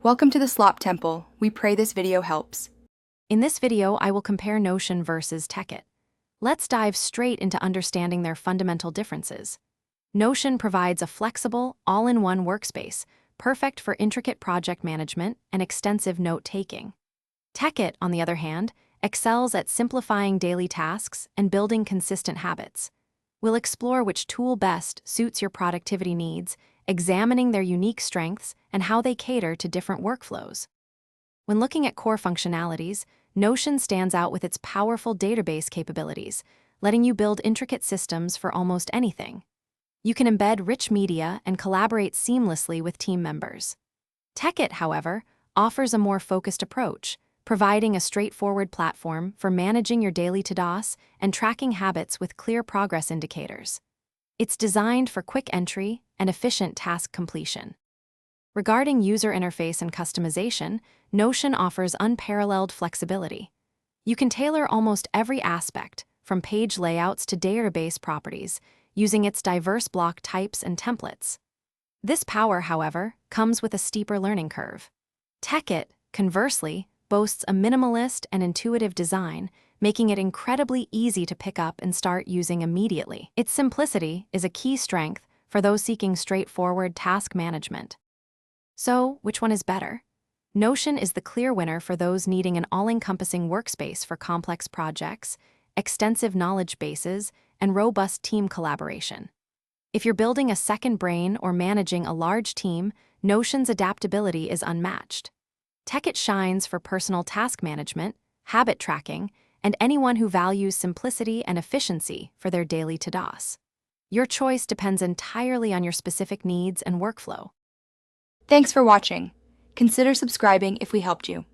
Welcome to the Slop Temple. We pray this video helps. In this video, I will compare Notion versus Tek It. Let's dive straight into understanding their fundamental differences. Notion provides a flexible, all-in-one workspace, perfect for intricate project management and extensive note-taking. Tek It, on the other hand, excels at simplifying daily tasks and building consistent habits. We'll explore which tool best suits your productivity needs, examining their unique strengths and how they cater to different workflows. When looking at core functionalities, Notion stands out with its powerful database capabilities, letting you build intricate systems for almost anything. You can embed rich media and collaborate seamlessly with team members. Tek It, however, offers a more focused approach, providing a straightforward platform for managing your daily to-dos and tracking habits with clear progress indicators. It's designed for quick entry and efficient task completion. Regarding user interface and customization, Notion offers unparalleled flexibility. You can tailor almost every aspect, from page layouts to database properties, using its diverse block types and templates. This power, however, comes with a steeper learning curve. Tek It, conversely, boasts a minimalist and intuitive design, making it incredibly easy to pick up and start using immediately. Its simplicity is a key strength for those seeking straightforward task management. So, which one is better? Notion is the clear winner for those needing an all-encompassing workspace for complex projects, extensive knowledge bases, and robust team collaboration. If you're building a second brain or managing a large team, Notion's adaptability is unmatched. Tek It shines for personal task management, habit tracking, and anyone who values simplicity and efficiency for their daily to-dos. Your choice depends entirely on your specific needs and workflow. Thanks for watching. Consider subscribing if we helped you.